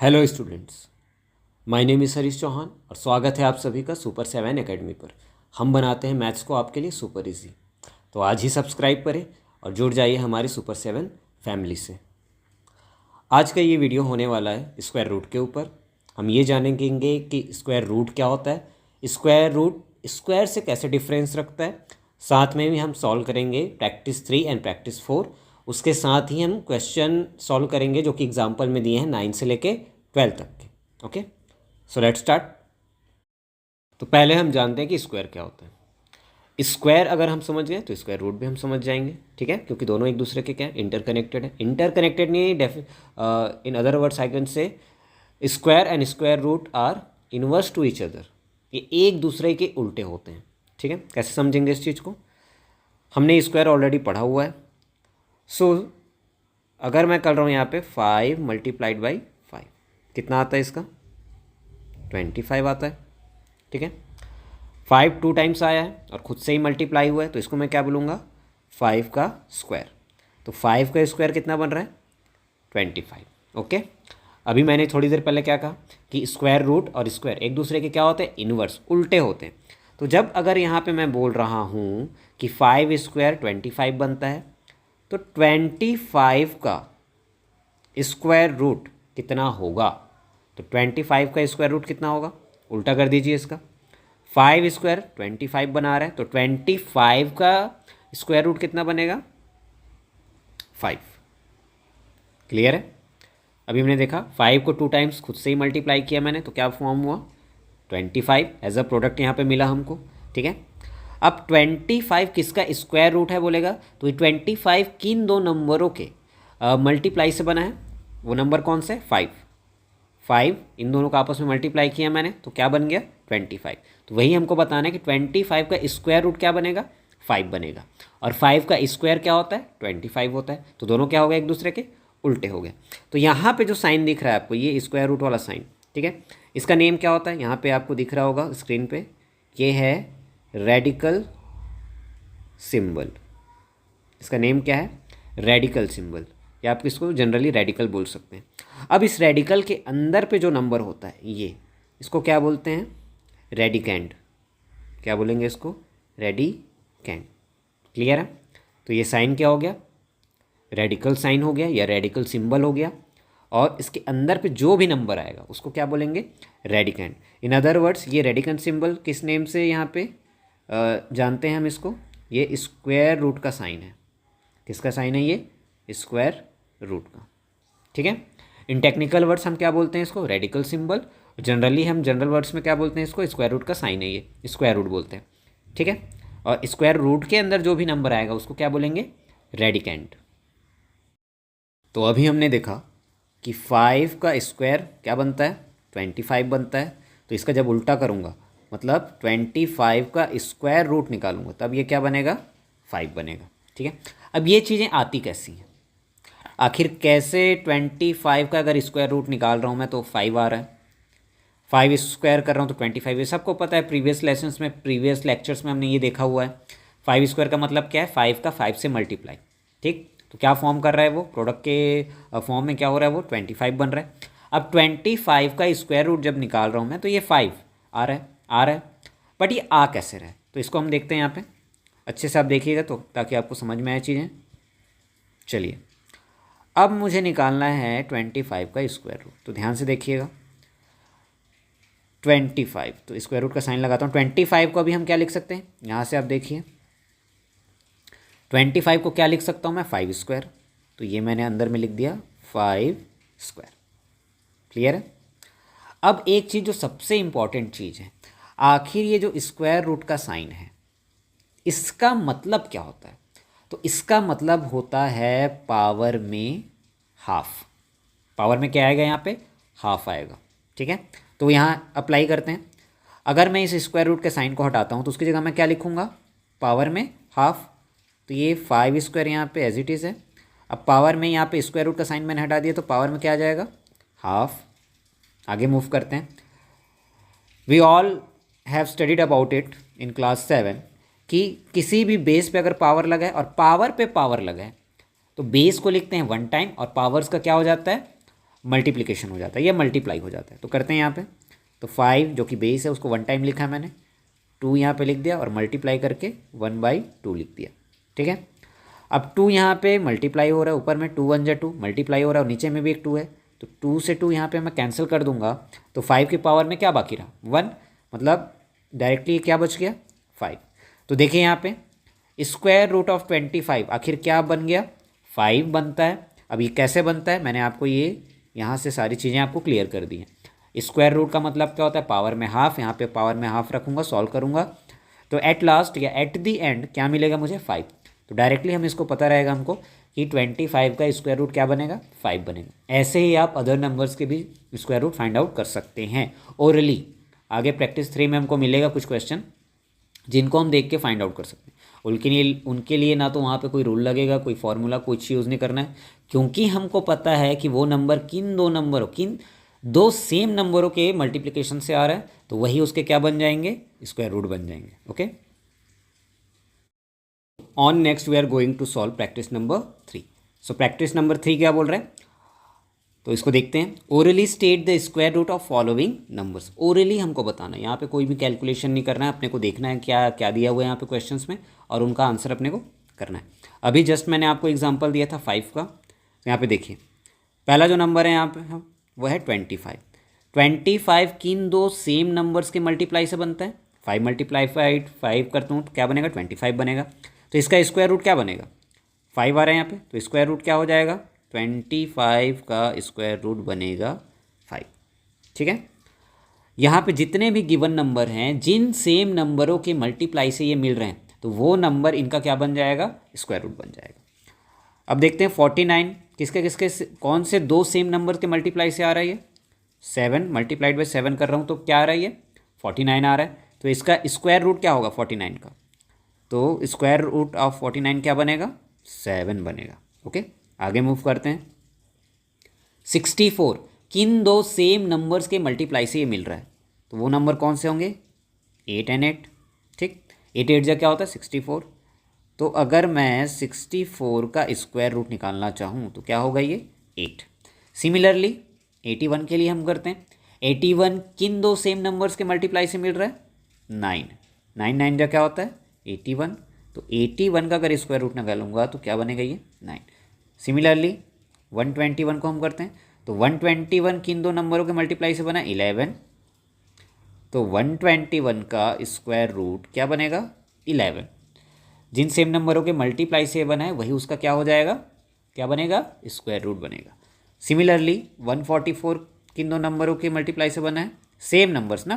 Hello students, my name is Harish Chauhan और स्वागत है आप सभी का सुपर 7 एकेडमी पर। हम बनाते हैं मैथ्स को आपके लिए सुपर इजी। तो आज ही सब्सक्राइब करें और जुड़ जाइए हमारी सुपर 7 फैमिली से। आज का ये वीडियो होने वाला है स्क्वायर रूट के ऊपर। हम ये जानेंगे कि स्क्वायर रूट क्या होता है, स्क्वायर रूट स्क्वायर से कैसे डिफरेंस रखता है। साथ में भी हम सॉल्व करेंगे प्रैक्टिस 3 एंड प्रैक्टिस 4। उसके साथ ही हम क्वेश्चन सॉल्व करेंगे जो कि एग्जाम्पल में दिए हैं 9 से लेके 12 तक के। Okay, so let's start. तो पहले हम जानते हैं कि स्क्वायर क्या होता है। स्क्वायर अगर हम समझ गए तो स्क्वायर रूट भी हम समझ जाएंगे, ठीक है, क्योंकि दोनों एक दूसरे के क्या है, इंटरकनेक्टेड है। इंटरकनेक्टेड नहीं, in other words I can say square and square root are inverse to each other. ये एक दूसरे के उल्टे होते हैं, ठीक है। कैसे समझेंगे इस चीज़ को? हमने स्क्वायर ऑलरेडी पढ़ा हुआ है। सो अगर मैं कर रहा हूँ यहाँ पे 5 मल्टीप्लाइड बाई 5, कितना आता है इसका? 25 आता है, ठीक है। 5 2 टाइम्स आया है और खुद से ही मल्टीप्लाई हुआ है, तो इसको मैं क्या बोलूँगा? 5 का स्क्वायर। तो 5 का स्क्वायर कितना बन रहा है? 25। ओके, अभी मैंने थोड़ी देर पहले क्या कहा कि स्क्वायर रूट और स्क्वायर एक दूसरे के क्या होते हैं? इनवर्स, उल्टे होते हैं। तो जब अगर यहाँ पे मैं बोल रहा हूँ कि 5 स्क्वायर 25 बनता है, तो 25 का स्क्वायर रूट कितना होगा? तो 25 का स्क्वायर रूट कितना होगा? उल्टा कर दीजिए इसका। 5 स्क्वायर 25 बना रहा है, तो 25 का स्क्वायर रूट कितना बनेगा? 5। क्लियर है? अभी हमने देखा 5 को 2 टाइम्स खुद से ही मल्टीप्लाई किया मैंने, तो क्या फॉर्म हुआ? 25 एज अ प्रोडक्ट यहाँ पे मिला हमको, ठीक है। अब 25 किसका स्क्वायर रूट है बोलेगा, तो ये 25 किन दो नंबरों के मल्टीप्लाई से बना है? वो नंबर कौन से? 5। इन दोनों का आपस में मल्टीप्लाई किया मैंने, तो क्या बन गया? 25। तो वही हमको बताना है कि 25 का स्क्वायर रूट क्या बनेगा? 5 बनेगा। और 5 का स्क्वायर क्या होता है? 25 होता है। तो दोनों क्या हो गए? एक दूसरे के उल्टे हो गए। तो यहाँ पे जो साइन दिख रहा है आपको, ये स्क्वायर रूट वाला साइन, ठीक है, इसका नेम क्या होता है? यहाँ पे आपको दिख रहा होगा स्क्रीन पे, ये है रेडिकल सिंबल। इसका नेम क्या है? रेडिकल सिंबल, या आप इसको जनरली रेडिकल बोल सकते हैं। अब इस रेडिकल के अंदर पे जो नंबर होता है, ये इसको क्या बोलते हैं? रेडिकेंड। क्या बोलेंगे इसको? रेडिकेंड। क्लियर है? तो ये साइन क्या हो गया? रेडिकल साइन हो गया या रेडिकल सिंबल हो गया। और इसके अंदर पे जो भी नंबर आएगा उसको क्या बोलेंगे? रेडिकेंड। इन अदर वर्ड्स, ये रेडिकेंड सिंबल किस नेम से यहाँ पे जानते हैं हम इसको? ये स्क्वायर रूट का साइन है। किसका साइन है ये? स्क्वायर रूट का, ठीक है। इन टेक्निकल वर्ड्स हम क्या बोलते हैं इसको? Radical symbol. जनरली हम जनरल वर्ड्स में क्या बोलते हैं इसको? स्क्वायर रूट का साइन है, ये स्क्वायर रूट बोलते हैं, ठीक है। और स्क्वायर रूट के अंदर जो भी नंबर आएगा उसको क्या बोलेंगे? रेडिकेंड। तो अभी हमने देखा कि 5 का स्क्वायर क्या बनता है? 25 बनता है। तो इसका जब उल्टा करूँगा, मतलब 25 का स्क्वायर रूट निकालूंगा, तब ये क्या बनेगा? 5 बनेगा, ठीक है। अब ये चीज़ें आती कैसी हैं? आखिर कैसे 25 का अगर स्क्वायर रूट निकाल रहा हूँ मैं तो 5 आ रहा है, 5 स्क्वायर कर रहा हूँ तो 25। ये सबको पता है, प्रीवियस लेसन्स में, प्रीवियस लेक्चर्स में हमने ये देखा हुआ है। 5 स्क्वायर का मतलब क्या है? 5 का 5 से मल्टीप्लाई, ठीक। तो क्या फॉर्म कर रहा है वो? प्रोडक्ट के फॉर्म में क्या हो रहा है? वो 25 बन रहा है। अब 25 का स्क्वायर रूट जब निकाल रहा हूँ मैं, तो ये 5 आ रहा है। बट ये आ कैसे रहा है? तो इसको हम देखते हैं यहाँ पे, अच्छे से आप देखिएगा तो, ताकि आपको समझ में आए चीज़ें। चलिए, अब मुझे निकालना है 25 का स्क्वायर रूट, तो ध्यान से देखिएगा। 25, तो स्क्वायर रूट का साइन लगाता हूँ। 25 को अभी हम क्या लिख सकते हैं? यहाँ से आप देखिए, 25 को क्या लिख सकता हूँ मैं? 5 स्क्वायर। तो ये मैंने अंदर में लिख दिया 5 स्क्वायर। क्लियर है? अब एक चीज़ जो सबसे इम्पॉर्टेंट चीज़ है, आखिर ये जो स्क्वायर रूट का साइन है, इसका मतलब क्या होता है? तो इसका मतलब होता है पावर में हाफ। पावर में क्या आएगा यहाँ पे? हाफ आएगा, ठीक है। तो यहाँ अप्लाई करते हैं। अगर मैं इस स्क्वायर रूट के साइन को हटाता हूँ तो उसकी जगह मैं क्या लिखूँगा? पावर में हाफ। तो ये 5 स्क्वायर यहाँ पे एज इट इज़ है। अब पावर में यहाँ पे स्क्वायर रूट का साइन मैंने हटा दिया, तो पावर में क्या आ जाएगा? हाफ। आगे मूव करते हैं। We all have studied about it in class 7 कि किसी भी बेस पे अगर पावर लगा है और पावर पे पावर लगा है, तो बेस को लिखते हैं 1 टाइम और पावर्स का क्या हो जाता है? मल्टीप्लिकेशन हो जाता है या मल्टीप्लाई हो जाता है। तो करते हैं यहाँ पे, तो 5 जो कि बेस है उसको 1 टाइम लिखा है मैंने, 2 यहाँ पे लिख दिया और मल्टीप्लाई करके 1/2 लिख दिया। ठीक है, अब 2 यहाँ पे मल्टीप्लाई हो रहा है, ऊपर में 2 1 जा 2 मल्टीप्लाई हो रहा है और नीचे में भी एक 2 है, तो 2 से 2 यहाँ पे मैं कैंसिल कर दूंगा, तो 5 की पावर में क्या बाकी रहा 1, मतलब डायरेक्टली क्या बच गया 5। तो देखिए यहाँ पे स्क्वायर रूट ऑफ 25 आखिर क्या बन गया 5 बनता है। अब ये कैसे बनता है, मैंने आपको ये यहाँ से सारी चीज़ें आपको क्लियर कर दी हैं। स्क्वायर रूट का मतलब क्या होता है, पावर में हाफ, यहाँ पे पावर में हाफ रखूँगा, सॉल्व करूँगा, तो एट लास्ट या एट दी एंड क्या मिलेगा मुझे 5। तो डायरेक्टली हम इसको पता रहेगा हमको कि 25 का स्क्वायर रूट क्या बनेगा 5 बनेगा। ऐसे ही आप अदर नंबर्स के भी स्क्वायर रूट फाइंड आउट कर सकते हैं ओरली। आगे प्रैक्टिस 3 में हमको मिलेगा कुछ क्वेश्चन जिनको हम देख के फाइंड आउट कर सकते हैं। उनके लिए ना तो वहाँ पे कोई रूल लगेगा, कोई फॉर्मूला कुछ यूज़ नहीं करना है, क्योंकि हमको पता है कि वो नंबर किन दो सेम नंबरों के मल्टीप्लिकेशन से आ रहा है, तो वही उसके क्या बन जाएंगे स्क्वायर रूट बन जाएंगे। Okay, on next we are going to solve practice number 3। So practice number 3 क्या बोल रहे हैं, तो इसको देखते हैं। Orally state the square root of following numbers. Orally हमको बताना है, यहाँ पे कोई भी कैलकुलेशन नहीं करना है, अपने को देखना है क्या क्या दिया हुआ है यहाँ पे क्वेश्चंस में और उनका आंसर अपने को करना है। अभी जस्ट मैंने आपको एग्जांपल दिया था 5 का, तो यहाँ पे देखिए पहला जो नंबर है यहाँ पे वो है 25। 25 किन दो सेम नंबर्स के मल्टीप्लाई से बनता है, 5 × 5 करता हूँ तो क्या बनेगा 25 बनेगा। तो इसका स्क्वायर रूट क्या बनेगा 5 आ रहा है यहाँ पे, तो स्क्वायर रूट क्या हो जाएगा 25 का स्क्वायर रूट बनेगा 5। ठीक है, यहाँ पे जितने भी गिवन नंबर हैं जिन सेम नंबरों के मल्टीप्लाई से ये मिल रहे हैं, तो वो नंबर इनका क्या बन जाएगा स्क्वायर रूट बन जाएगा। अब देखते हैं 49 किसके कौन से दो सेम नंबर के मल्टीप्लाई से आ रहा है, ये 7 × 7 कर रहा हूँ तो क्या आ रहा है ये 49 आ रहा है। तो इसका स्क्वायर रूट क्या होगा 49 का, तो स्क्वायर रूट ऑफ 49 क्या बनेगा 7 बनेगा। ओके, आगे मूव करते हैं। 64 किन दो सेम नंबर्स के मल्टीप्लाई से ये मिल रहा है, तो वो नंबर कौन से होंगे 8 और 8। ठीक, 8 8 जा क्या होता है 64। तो अगर मैं 64 का स्क्वायर रूट निकालना चाहूँ तो क्या होगा ये 8। सिमिलरली 81 के लिए हम करते हैं। 81 किन दो सेम नंबर्स के मल्टीप्लाई से मिल रहा है 9। 9 9 जा क्या होता है 81। तो 81 का अगर स्क्वायर रूट निकालूंगा तो क्या बनेगा ये 9। सिमिलरली 121 को हम करते हैं, तो 121 किन दो नंबरों के मल्टीप्लाई से बना 11। तो 121 का स्क्वायर रूट क्या बनेगा 11। जिन सेम नंबरों के मल्टीप्लाई से बना है वही उसका क्या हो जाएगा क्या बनेगा स्क्वायर रूट बनेगा। सिमिलरली 144 किन दो नंबरों के मल्टीप्लाई से बना है सेम नंबर्स ना,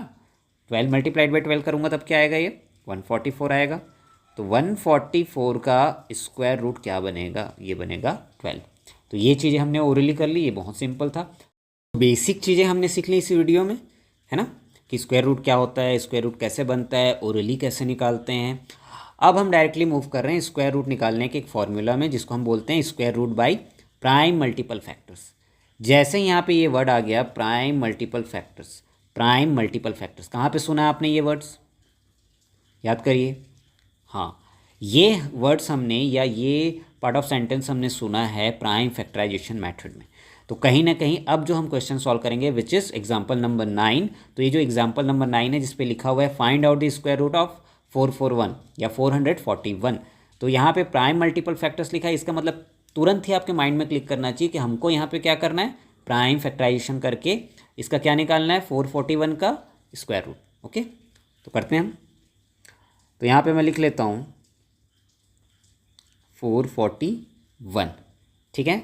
12 × 12 करूँगा तब क्या आएगा ये 144 आएगा। तो 144 का स्क्वायर रूट क्या बनेगा ये बनेगा 12। तो ये चीज़ें हमने ओरली कर ली, ये बहुत सिंपल था। बेसिक चीज़ें हमने सीख ली इस वीडियो में, है ना, कि स्क्वायर रूट क्या होता है, स्क्वायर रूट कैसे बनता है, ओरली कैसे निकालते हैं। अब हम डायरेक्टली मूव कर रहे हैं स्क्वायर रूट निकालने के एक फॉर्मूला में जिसको हम बोलते हैं square root by prime multiple factors. जैसे यहाँ पे ये वर्ड आ गया prime multiple factors, prime multiple factors कहाँ पे सुना है आपने ये वर्ड्स याद करिए। हाँ, ये वर्ड्स हमने या ये पार्ट ऑफ सेंटेंस हमने सुना है प्राइम फैक्टराइजेशन मेथड में। तो कहीं ना कहीं अब जो हम क्वेश्चन सॉल्व करेंगे विच इज़ एग्जाम्पल नंबर 9, तो ये जो एग्जाम्पल नंबर 9 है जिसपे लिखा हुआ है find out the square root of 441 या 441, तो यहाँ पे प्राइम मल्टीपल फैक्टर्स लिखा है, इसका मतलब तुरंत ही आपके माइंड में क्लिक करना चाहिए कि हमको यहाँ पे क्या करना है प्राइम फैक्टराइजेशन करके इसका क्या निकालना है 441 का स्क्वायर रूट। ओके, तो करते हैं हम। तो यहाँ पे मैं लिख लेता हूँ 441। ठीक है,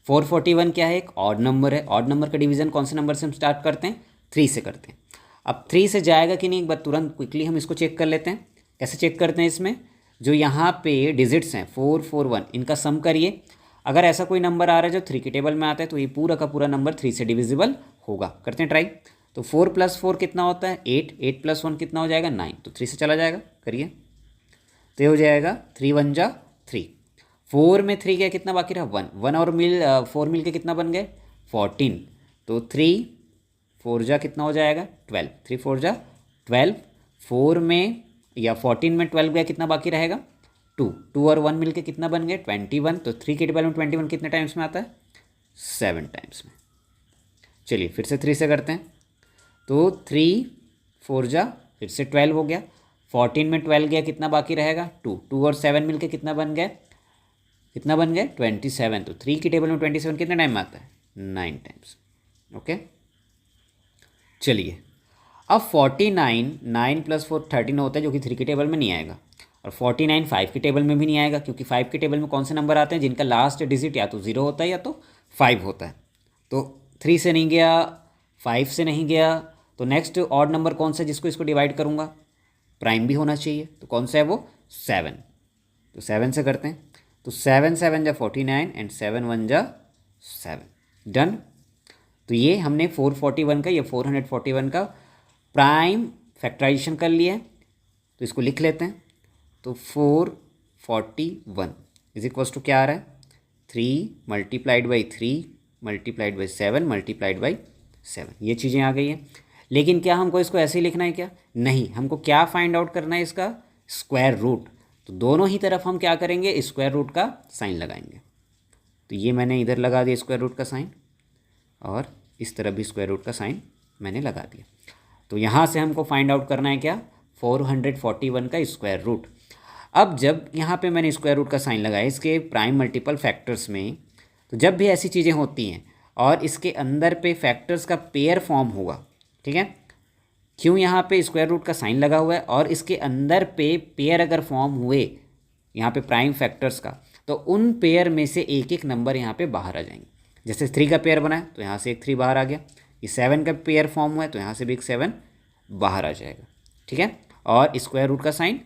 441 क्या है एक ऑड नंबर है। ऑड नंबर का डिवीज़न कौन से नंबर से हम स्टार्ट करते हैं 3 से करते हैं। अब 3 से जाएगा कि नहीं एक बार तुरंत क्विकली हम इसको चेक कर लेते हैं। कैसे चेक करते हैं, इसमें जो यहाँ पे डिजिट्स हैं 441 इनका सम करिए। अगर ऐसा कोई नंबर आ रहा है जो 3 की टेबल में आता है तो ये पूरा का पूरा नंबर 3 से डिविजिबल होगा। करते हैं ट्राई। तो 4 + 4 कितना होता है 8, 8 + 1 कितना हो जाएगा 9, तो 3 से चला जाएगा। करिए तो ये हो जाएगा 3 × 1 = 3। 4 में 3 गया कितना बाकी रहा 1, 1 और 4 मिल के कितना बन गए 14। तो 3 4 जा कितना हो जाएगा 12, 3 4 जा 12। 4 में या 14 में 12 गया कितना बाकी रहेगा 2, 2 और 1 मिलके कितना बन गए 21। तो 3 के टेबल में 21 कितने टाइम्स में आता है 7 टाइम्स में। चलिए फिर से 3 से करते हैं, तो 3 4 जा फिर से 12 हो गया, 14 में 12 गया, कितना बाकी रहेगा 2, 2 और 7 मिलके कितना बन गया, 27। तो 3 की टेबल में 27 कितने टाइम में आता है, 9 टाइम्स। ओके, चलिए अब 49 9 + 4 13 होता है, जो कि 3 की टेबल में नहीं आएगा, और 49 5 की टेबल में भी नहीं आएगा, क्योंकि 5 की टेबल में कौन से नंबर आते हैं जिनका लास्ट डिजिट या तो 0 होता है या तो 5 होता है। तो 3 से नहीं गया, 5 से नहीं गया, तो नेक्स्ट ऑड नंबर कौन सा जिसको इसको डिवाइड करूँगा, प्राइम भी होना चाहिए, तो कौन सा है वो, 7। तो 7 से करते हैं, तो 7 7 जा 49 एंड 7 1 जा 7, डन। तो ये हमने 441 का या 441 का प्राइम फैक्टराइजेशन कर लिया है, तो इसको लिख लेते हैं। तो 441 इज इक्वल्स टू क्या आ रहा है, 3 × 3 × 7 × 7, ये चीज़ें आ गई हैं। लेकिन क्या हमको इसको ऐसे ही लिखना है क्या, नहीं, हमको क्या फाइंड आउट करना है, इसका स्क्वायर रूट। तो दोनों ही तरफ हम क्या करेंगे, स्क्वायर रूट का साइन लगाएंगे। तो ये मैंने इधर लगा दिया स्क्वायर रूट का साइन, और इस तरफ भी स्क्वायर रूट का साइन मैंने लगा दिया। तो यहाँ से हमको फाइंड आउट करना है क्या, 441 का स्क्वायर रूट। अब जब यहाँ पे मैंने स्क्वायर रूट का साइन लगाया इसके प्राइम मल्टीपल फैक्टर्स में, तो जब भी ऐसी चीज़ें होती हैं और इसके अंदर पे फैक्टर्स का पेयर फॉर्म होगा, ठीक है, क्यों यहाँ पे स्क्वायर रूट का साइन लगा हुआ है, और इसके अंदर पे पेयर अगर फॉर्म हुए यहाँ पे प्राइम फैक्टर्स का, तो उन पेयर में से एक एक नंबर यहाँ पे बाहर आ जाएंगे। जैसे 3 का पेयर बना है तो यहाँ से एक 3 बाहर आ गया, ये 7 का पेयर फॉर्म हुआ है तो यहाँ से भी एक 7 बाहर आ जाएगा, ठीक है, और स्क्वायर रूट का साइन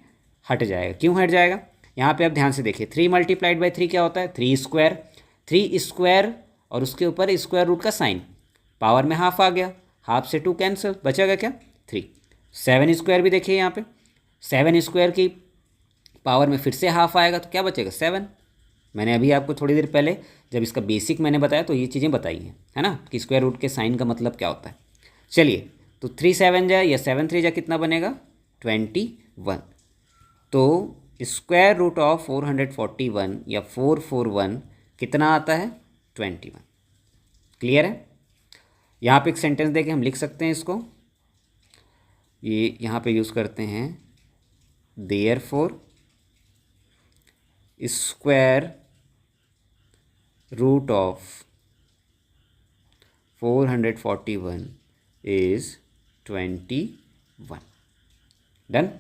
हट जाएगा। क्यों हट जाएगा, यहाँ पे आप ध्यान से देखिए, 3 × 3 क्या होता है, 3 स्क्वायर, 3 स्क्वायर और उसके ऊपर स्क्वायर रूट का साइन, पावर में हाफ आ गया, हाफ से 2 कैंसिल, बचेगा क्या 3। 7 स्क्वायर भी देखिए यहाँ पे, 7 स्क्वायर की पावर में फिर से हाफ आएगा, तो क्या बचेगा 7। मैंने अभी आपको थोड़ी देर पहले जब इसका बेसिक मैंने बताया तो ये चीज़ें बताई हैं, है ना, कि स्क्वायर रूट के साइन का मतलब क्या होता है। चलिए, तो 3 7 जा या 7 3 जा कितना बनेगा 21। तो स्क्वायर रूट ऑफ 441 या 441 कितना आता है 21। क्लियर है। यहाँ पे एक सेंटेंस देके हम लिख सकते हैं इसको, ये यहाँ पे यूज़ करते हैं, therefore square root of 441 is 21, done.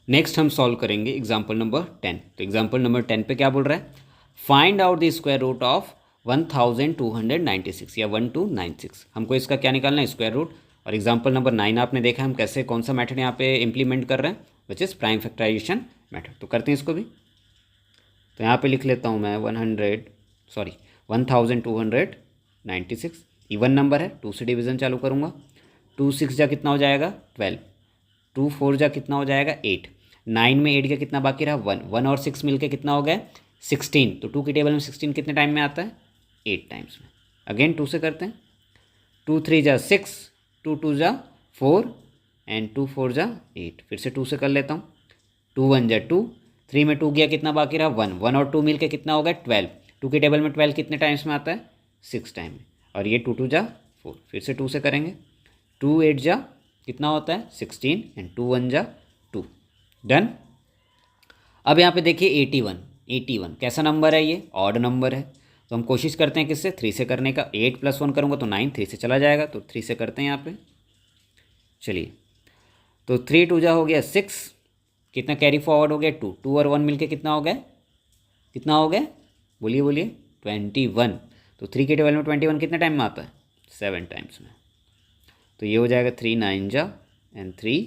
Next हम सॉल्व करेंगे एग्जाम्पल नंबर 10। तो एग्जाम्पल नंबर 10 पे क्या बोल रहा है, find out the square root of 1296 या 1296। हमको इसका क्या निकालना है, स्क्वायर रूट। और एग्जाम्पल नंबर 9 आपने देखा हम कैसे कौन सा मेथड यहाँ पे इम्प्लीमेंट कर रहे हैं, which is prime factorisation method. तो करते हैं इसको भी। तो यहाँ पे लिख लेता हूँ मैं 1296, इवन नंबर है, 2 से डिवीज़न चालू करूँगा। 2 6 जा कितना हो जाएगा 12, 2 4 जा कितना हो जाएगा 8, 9 में 8 का कितना बाकी रहा 1, 1 और 6 मिलके कितना हो गया 16। तो 2 की टेबल में 16 कितने टाइम में आता है 8 टाइम्स में। अगेन 2 से करते हैं, 2 3 जा 6, 2 2 जा 4 एंड 2 4 जा 8। फिर से 2 से कर लेता हूँ, 2 1 जा 2, 3 में 2 गया कितना बाकी रहा 1, 1 और 2 मिलके कितना हो गया 12। 2 की टेबल में 12 कितने टाइम्स में आता है 6 टाइम में, और ये 2 2 जा 4। फिर से 2 से करेंगे, 2 8 जा कितना होता है 16 एंड 2 1 जा 2, डन। अब यहाँ पे देखिए 81 कैसा नंबर है, ये ऑड नंबर है। तो हम कोशिश करते हैं किससे 3 से करने का। 8 + 1 करूँगा तो 9, 3 से चला जाएगा, तो 3 से करते हैं यहाँ पे। चलिए, तो 3 2 जा हो गया 6, कितना कैरी फॉरवर्ड हो गया 2, 2 और 1 मिलके कितना हो गया, कितना हो गया बोलिए बोलिए 21। तो 3 के टेबल में 21 कितने टाइम में आता है 7 टाइम्स में। तो ये हो जाएगा 3 9 जा एंड 3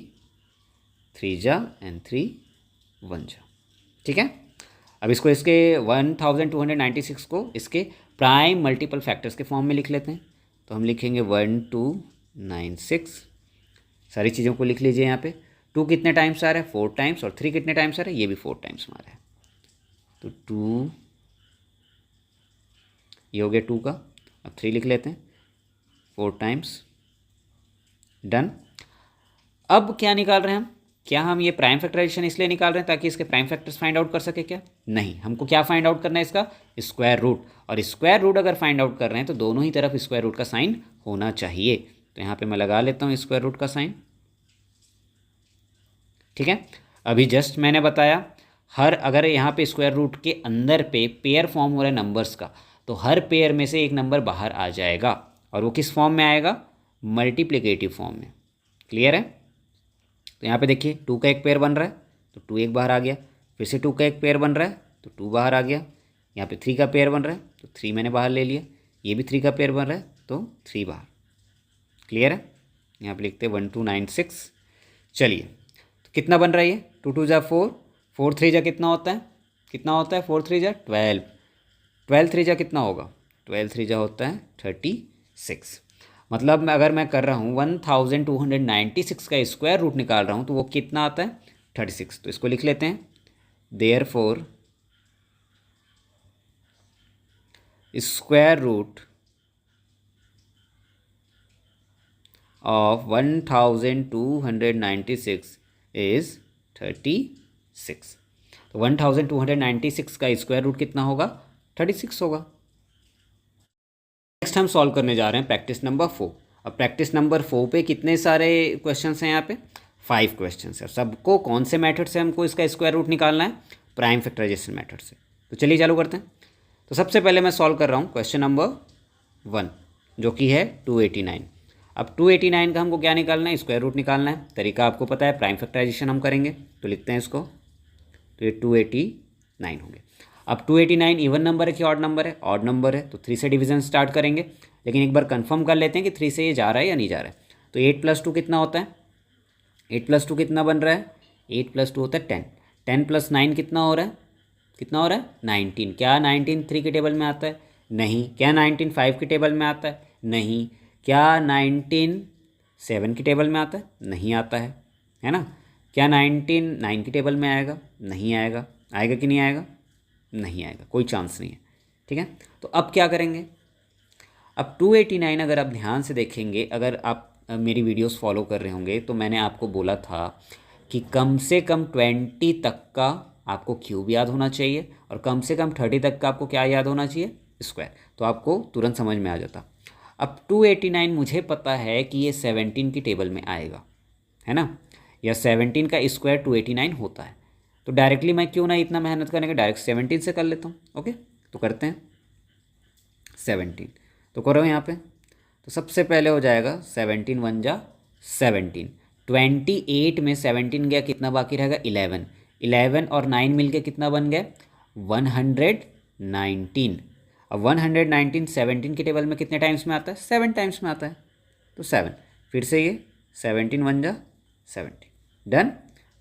3 जा एंड 3 1 जा, ठीक है। अब इसको इसके 1296 को इसके प्राइम मल्टीपल फैक्टर्स के फॉर्म में लिख लेते हैं। तो हम लिखेंगे 1296, सारी चीज़ों को लिख लीजिए यहाँ पे। 2 कितने टाइम्स आ रहा है 4 टाइम्स, और 3 कितने टाइम्स आ रहा है, ये भी 4 टाइम्स में आ रहा है। तो 2 ये हो गया 2 का, अब 3 लिख लेते हैं 4 टाइम्स, डन। अब क्या निकाल रहे हैं हम, क्या हम ये प्राइम फैक्टराइजेशन इसलिए निकाल रहे हैं ताकि इसके प्राइम फैक्टर्स फाइंड आउट कर सके क्या, नहीं, हमको क्या फाइंड आउट करना है इसका, स्क्वायर रूट। और स्क्वायर रूट अगर फाइंड आउट कर रहे हैं तो दोनों ही तरफ स्क्वायर रूट का साइन होना चाहिए। तो यहाँ पे मैं लगा लेता हूँ स्क्वायर रूट का साइन। ठीक है, अभी जस्ट मैंने बताया अगर यहाँ पे स्क्वायर रूट के अंदर पे पेयर फॉर्म हो रहा है नंबर्स का, तो हर पेयर में से एक नंबर बाहर आ जाएगा, और वो किस फॉर्म में आएगा, मल्टीप्लिकेटिव फॉर्म में। क्लियर है। तो यहाँ पे देखिए 2 का एक पेयर बन रहा है तो 2 एक बाहर आ गया, फिर से 2 का एक पेयर बन रहा है तो 2 बाहर आ गया, यहाँ पे 3 का पेयर बन रहा है तो 3 मैंने बाहर ले लिया, ये भी 3 का पेयर बन रहा है तो 3 बाहर। क्लियर है। यहाँ पे लिखते हैं 1 2 9 6। चलिए, तो कितना बन रहा है ये, 2 2 जा 4, 4 3 जा कितना होता है, 4 3 जा 12, 12 3 जा कितना होगा, 12 3 जा होता है 36। मतलब अगर मैं कर रहा हूँ 1296 का स्क्वायर रूट निकाल रहा हूँ तो वो कितना आता है, 36। तो इसको लिख लेते हैं, therefore square root of 1296 is 36। तो 1296 का स्क्वायर रूट कितना होगा, 36 होगा। नेक्स्ट हम सॉल्व करने जा रहे हैं प्रैक्टिस नंबर 4। अब प्रैक्टिस नंबर 4 पे कितने सारे क्वेश्चंस हैं, यहाँ पे 5 क्वेश्चंस है। सबको कौन से मेथड से हमको इसका स्क्वायर रूट निकालना है, प्राइम फैक्टराइजेशन मेथड से। तो चलिए चालू करते हैं। तो सबसे पहले मैं सॉल्व कर रहा हूँ क्वेश्चन नंबर 1, जो कि है 289। अब 289 का हमको क्या निकालना है, स्क्वायर रूट निकालना है। तरीका आपको पता है, प्राइम फैक्टराइजेशन हम करेंगे। तो लिखते हैं इसको, तो ये 289 होंगे। अब 289 इवन नंबर है कि ऑड नंबर है, ऑड नंबर है, तो 3 से डिवीजन स्टार्ट करेंगे। लेकिन एक बार कंफर्म कर लेते हैं कि 3 से ये जा रहा है या नहीं जा रहा है। तो 8 + 2 कितना होता है, 8 + 2 कितना बन रहा है, 8 + 2 होता है 10, 10 + 9 कितना हो रहा है, 19। क्या 19 3 के टेबल में आता है, नहीं। क्या 19 5 के टेबल में आता है, नहीं। क्या 19 7 के टेबल में आता है, नहीं आता है ना। क्या 19 9 के टेबल में आएगा, नहीं आएगा। आएगा कि नहीं आएगा, नहीं आएगा, कोई चांस नहीं है। ठीक है, तो अब क्या करेंगे। अब 289 अगर आप ध्यान से देखेंगे, अगर आप मेरी वीडियोस फॉलो कर रहे होंगे तो मैंने आपको बोला था कि कम से कम 20 तक का आपको क्यूब याद होना चाहिए और कम से कम 30 तक का आपको क्या याद होना चाहिए, स्क्वायर। तो आपको तुरंत समझ में आ जाता। अब 289 मुझे पता है कि ये 17 की टेबल में आएगा, है ना, या 17 का स्क्वायर 289 होता है। तो डायरेक्टली मैं क्यों ना इतना मेहनत करने का, डायरेक्ट 17 से कर लेता हूँ। ओके, तो करते हैं 17। तो करो यहाँ पे, तो सबसे पहले हो जाएगा 17 1 जा 17, 28 में 17 गया, कितना बाकी रहेगा 11, 11 और 9 मिलके कितना बन गया 119। अब 119 17 के टेबल में कितने टाइम्स में आता है, 7 टाइम्स में आता है, तो 7। फिर से ये 17 1 जा 17, डन।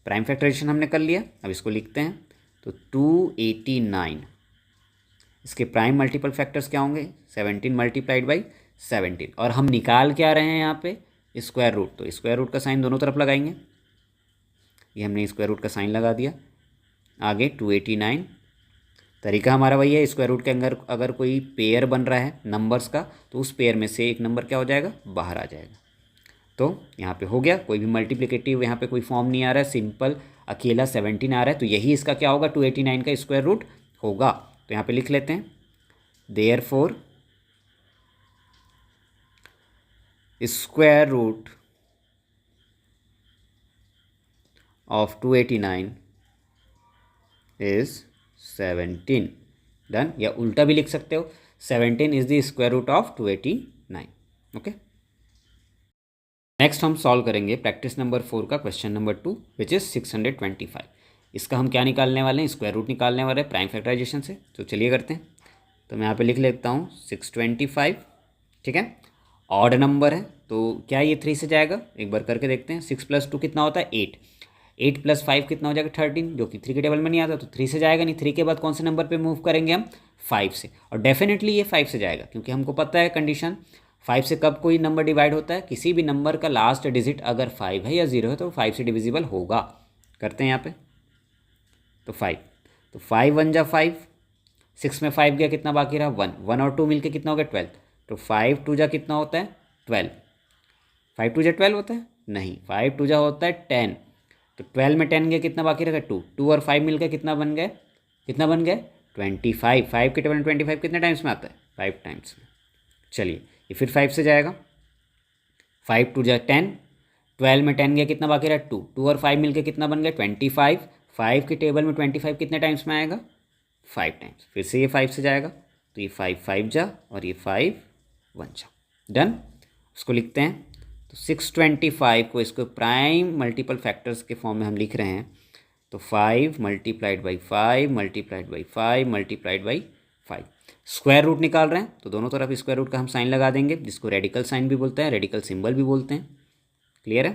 प्राइम फैक्टराइजेशन हमने कर लिया। अब इसको लिखते हैं, तो 289, इसके प्राइम मल्टीपल फैक्टर्स क्या होंगे, 17 × 17। और हम निकाल क्या रहे हैं यहाँ पे, स्क्वायर रूट। तो स्क्वायर रूट का साइन दोनों तरफ लगाएंगे, ये हमने स्क्वायर रूट का साइन लगा दिया। आगे 289, तरीका हमारा वही है, स्क्वायर रूट के अंदर अगर कोई पेयर बन रहा है नंबर्स का तो उस पेयर में से एक नंबर क्या हो जाएगा, बाहर आ जाएगा। तो यहाँ पे हो गया, कोई भी मल्टीप्लिकेटिव यहाँ पे कोई फॉर्म नहीं आ रहा है, सिंपल अकेला 17 आ रहा है। तो यही इसका क्या होगा, 289 का स्क्वायर रूट होगा। तो यहाँ पे लिख लेते हैं, therefore square root of 289 is 17, done. या उल्टा भी लिख सकते हो, 17 is the square root of 289। Okay, next हम सॉल्व करेंगे प्रैक्टिस नंबर 4 का क्वेश्चन नंबर 2, विच इज़ 625। इसका हम क्या निकालने वाले हैं, स्क्वायर रूट निकालने वाले हैं प्राइम फैक्टराइजेशन से। तो चलिए करते हैं। तो मैं यहाँ पे लिख लेता हूँ 625। ठीक है, ऑड नंबर है तो क्या ये 3 से जाएगा, एक बार करके देखते हैं। 6 + 2 कितना होता है 8, 8 + 5 कितना हो जाएगा 13, जो कि 3 के टेबल में नहीं आता, तो 3 से जाएगा नहीं। 3 के बाद कौन से नंबर पे मूव करेंगे हम, 5 से। और डेफिनेटली ये 5 से जाएगा, क्योंकि हमको पता है कंडीशन, 5 से कब कोई नंबर डिवाइड होता है, किसी भी नंबर का लास्ट डिजिट अगर 5 है या 0 है तो 5 से डिविजिबल होगा। करते हैं यहाँ पे, तो 5, तो 5 1 जा 5, 6 में 5 गया, कितना बाकी रहा 1, 1 और 2 मिलके कितना हो गया 12। तो 5 2 जा कितना होता है 12, 5 2 जा 12 होता है, नहीं, 5 2 जा होता है 10। तो 12 में 10 गया, कितना बाकी रहेगा 2, 2 और 5 मिलकर कितना बन गए कितना बन गया 25। 5 के टेबल में 25 कितने टाइम्स में आता है 5 टाइम्स में। चलिए ये फिर 5 से जाएगा, 5 टू जा 10, 12 में 10 गया कितना बाकी रहा 2, 2 और 5 मिलके कितना बन गया 25। 5 के टेबल में 25 कितने टाइम्स में आएगा 5 टाइम्स। फिर से ये 5 से जाएगा तो ये 5 5 जा और ये 5 1 जा। डन, उसको लिखते हैं। तो 625 को इसको प्राइम मल्टीपल फैक्टर्स के फॉर्म में हम लिख रहे हैं। तो 5 multiplied by 5 multiplied by 5 multiplied by 5। Square root निकाल रहे हैं तो दोनों तरफ स्क्वायर रूट का हम साइन लगा देंगे, जिसको रेडिकल साइन भी बोलते हैं, रेडिकल सिंबल भी बोलते हैं। क्लियर है।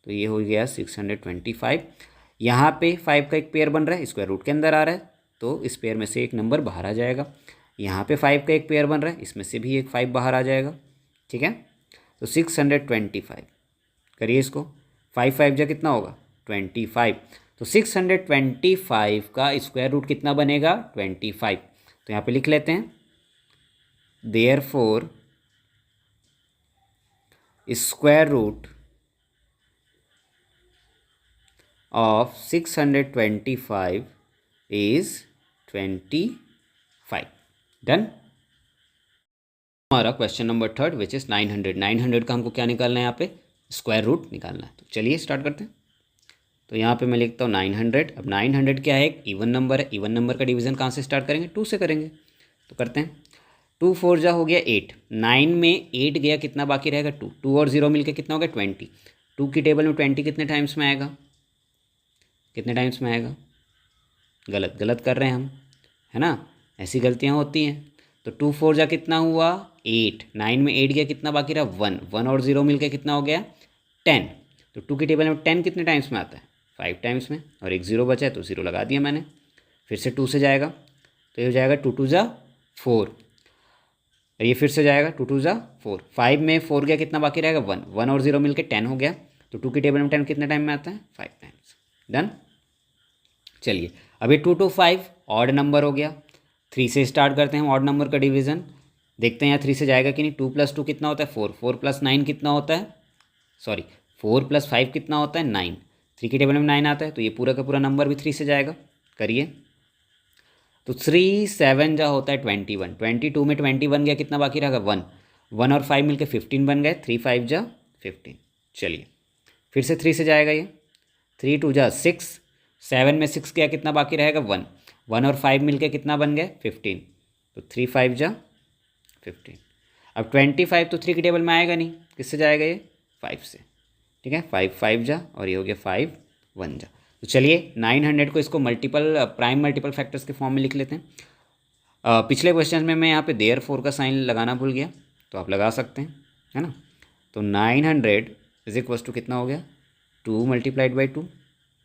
तो ये हो गया 625। यहाँ पे 5 का एक पेयर बन रहा है, स्क्वायर रूट के अंदर आ रहा है तो इस पेयर में से एक नंबर बाहर आ जाएगा। यहाँ पे 5 का एक पेयर बन रहा है, इसमें से भी एक 5 बाहर आ जाएगा। ठीक है, तो 625 करिए इसको, 5 5 जा कितना होगा 25। तो 625 का स्क्वायर रूट कितना बनेगा 25। तो यहाँ पे लिख लेते हैं therefore square root of 625 is 25। Done. हमारा क्वेश्चन नंबर 3 विच इज़ 900। 900 का हमको क्या निकालना है, यहाँ पे स्क्वायर रूट निकालना है। तो चलिए स्टार्ट करते हैं। तो यहाँ पे मैं लिखता हूँ 900। अब 900 क्या है, एक इवन नंबर है। इवन नंबर का डिवीज़न कहाँ से स्टार्ट करेंगे 2 से करेंगे। तो करते हैं, 2 4 जा हो गया 8, 9 में 8 गया कितना बाकी रहेगा 2, 2 और 0 मिलके कितना हो गया 20। 2 की टेबल में 20 कितने टाइम्स में आएगा, कितने टाइम्स में आएगा, गलत गलत कर रहे हैं हम, है ना, ऐसी गलतियाँ होती हैं। तो 2 4 जा कितना हुआ 8, 9 में 8 गया कितना बाकी रहा 1, 1 और 0 मिलके कितना हो गया 10। तो 2 की टेबल में 10 कितने टाइम्स में आता है 5 टाइम्स में, और एक 0 बचा है तो 0 लगा दिया मैंने। फिर से 2 से जाएगा तो ये हो जाएगा 2 2 जा 4, ये फिर से जाएगा 2 2 जा 4। 5 में 4 गया कितना बाकी रहेगा 1, 1 और 0 मिलके 10 हो गया। तो 2 की टेबल में 10 कितने टाइम में आता है 5 टाइम्स। डन। चलिए अभी 2 2 5 ऑड नंबर हो गया। 3 से स्टार्ट करते हैं ऑड नंबर का डिवीज़न, देखते हैं यहाँ 3 से जाएगा कि नहीं। 2 + 2 कितना होता है 4, 4 + 9 कितना होता है, सॉरी 4 + 5 कितना होता है 9। 3 की टेबल में 9 आता है तो ये पूरा का पूरा नंबर भी 3 से जाएगा। करिए, तो 3 7 जा होता है 21, 22 में 21 गया कितना बाकी रहेगा 1, 1 और 5 मिलके 15 बन गए, 3 5 जा 15। चलिए फिर से 3 से जाएगा ये, 3 2 जा 6, 7 में 6 गया कितना बाकी रहेगा 1, 1 और 5 मिलके कितना बन गए 15। तो 3 5 जा 15। अब 25 तो 3 की टेबल में आएगा नहीं, किससे जाएगा ये 5 से। ठीक है, 5 5 जा और ये हो गया 5 1 जा। तो चलिए 900 को इसको प्राइम मल्टीपल फैक्टर्स के फॉर्म में लिख लेते हैं। पिछले क्वेश्चन में मैं यहाँ पे देयरफॉर का साइन लगाना भूल गया, तो आप लगा सकते हैं, है ना। तो 900 इज इक्वल टू कितना हो गया 2 multiplied by 2,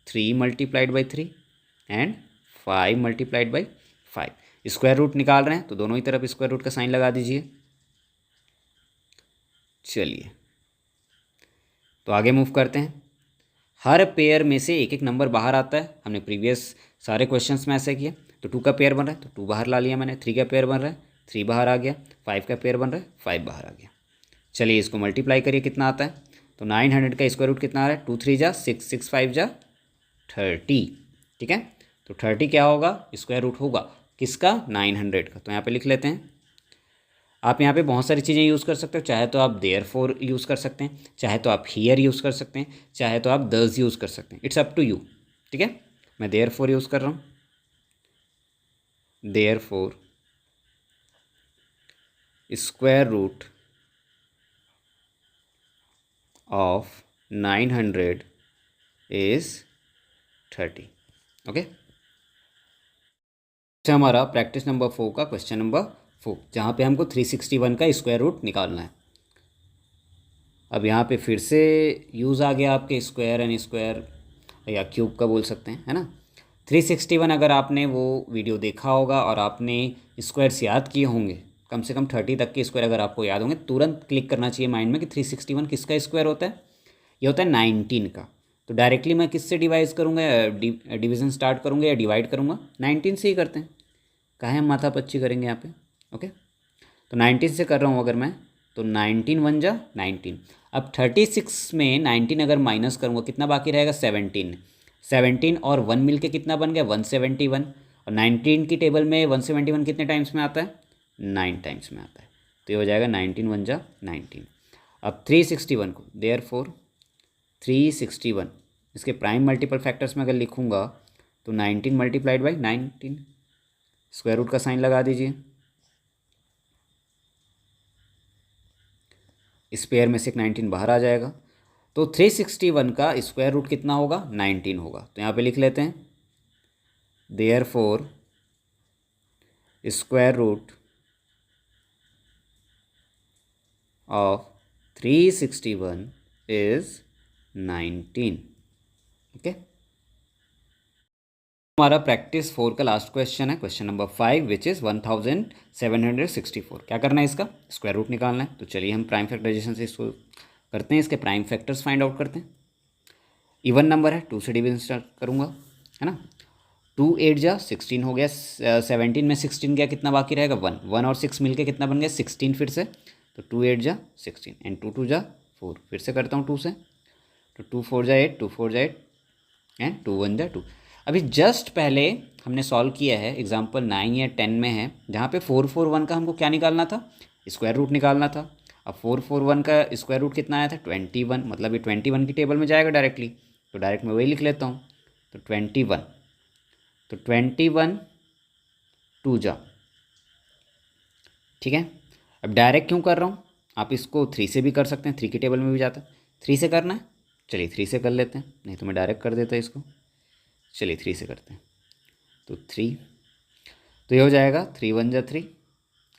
3 multiplied by 3 and 5 multiplied by 5। Square root निकाल रहे हैं तो दोनों ही तरफ स्क्वायर रूट का साइन लगा दीजिए। चलिए तो आगे मूव करते हैं। हर पेयर में से एक एक नंबर बाहर आता है, हमने प्रीवियस सारे क्वेश्चंस में ऐसे किए। तो 2 का पेयर बन रहा है तो 2 बाहर ला लिया मैंने, 3 का पेयर बन रहा है 3 बाहर आ गया, 5 का पेयर बन रहा है 5 बाहर आ गया। चलिए इसको मल्टीप्लाई करिए कितना आता है। तो 900 का स्क्वायर रूट कितना आ रहा है 2 3 जा 6, 6 5 जा 30। ठीक है, तो 30 क्या होगा स्क्वायर रूट होगा किसका 900 का। तो यहाँ पे लिख लेते हैं। आप यहाँ पे बहुत सारी चीज़ें यूज़ कर सकते हो, चाहे तो आप देयरफॉर यूज़ कर सकते हैं, चाहे तो आप हियर यूज़ कर सकते हैं, चाहे तो आप दस यूज़ कर सकते हैं, इट्स अप टू यू। ठीक है, मैं देयरफॉर यूज़ कर रहा हूँ। Therefore square root of 900 is 30। Okay, हमारा प्रैक्टिस नंबर 4 का क्वेश्चन नंबर 4, जहाँ पे हमको 361 का स्क्वायर रूट निकालना है। अब यहाँ पे फिर से यूज़ आ गया आपके स्क्वायर एंड स्क्वायर या क्यूब का बोल सकते हैं, है ना। 361 अगर आपने वो वीडियो देखा होगा और आपने स्क्वायर्स याद किए होंगे, कम से कम 30 तक के स्क्वायर अगर आपको याद होंगे, तुरंत क्लिक करना चाहिए माइंड में कि 361 किसका स्क्वायर होता है, ये होता है 19 का। तो डायरेक्टली मैं किससे डिवाइड करूँगा, डिवीज़न स्टार्ट करूँगा या डिवाइड करूँगा, 19 से ही करते हैं, काहे हम माथापच्ची करेंगे यहाँ पे। ओके, तो 19 से कर रहा हूँ अगर मैं, तो 19 1 जा 19। अब 36 में 19 अगर माइनस करूँगा कितना बाकी रहेगा 17, 17 और 1 मिलके कितना बन गया 171, और 19 की टेबल में 171 कितने टाइम्स में आता है, 9 टाइम्स में आता है, तो ये हो जाएगा 19 वन जा 19। अब 361 को देयरफॉर 361 इसके प्राइम मल्टीपल फैक्टर्स में अगर लिखूंगा तो 19 मल्टीप्लाइड बाई 19, स्क्वायर रूट का साइन लगा दीजिए, इस पेयर में से एक 19 बाहर आ जाएगा, तो 361 का स्क्वायर रूट कितना होगा, 19 होगा। तो यहाँ पे लिख लेते हैं therefore square root of 361 is 19। Okay, हमारा प्रैक्टिस 4 का लास्ट क्वेश्चन है, क्वेश्चन नंबर 5 विच इज़ 1764। क्या करना है, इसका स्क्वायर रूट निकालना है। तो चलिए हम प्राइम फैक्टराइजेशन से इसको करते हैं, इसके प्राइम फैक्टर्स फाइंड आउट करते हैं। इवन नंबर है, 2 से डिवीजन स्टार्ट करूँगा, है ना। 2 8 जा 16 हो गया, 17 में 16 गया, कितना बाकी रहेगा 1, 1 और 6 मिलके कितना बन गया 16 फिर से, तो 2 8 जा 16 एंड 2 2 जा 4, फिर से करता हूँ 2 से, तो 2 4 जा 8, 2 4 जा 8 एंड 2 1 जा 2। अभी जस्ट पहले हमने सॉल्व किया है एग्जाम्पल 9 या 10 में है, जहाँ पे 441 का हमको क्या निकालना था, स्क्वायर रूट निकालना था। अब 441 का स्क्वायर रूट कितना आया था 21, मतलब ये 21 की टेबल में जाएगा डायरेक्टली, तो डायरेक्ट मैं वही लिख लेता हूँ, तो 21, तो 21 2 जा, ठीक है। अब डायरेक्ट क्यों कर रहा हूँ, आप इसको 3 से भी कर सकते हैं, 3 की टेबल में भी जाता है, 3 से करना है, चलिए 3 से कर लेते हैं, नहीं तो मैं डायरेक्ट कर देता इसको, चलिए 3 से करते हैं, तो 3, तो ये हो जाएगा 3 1 जा 3,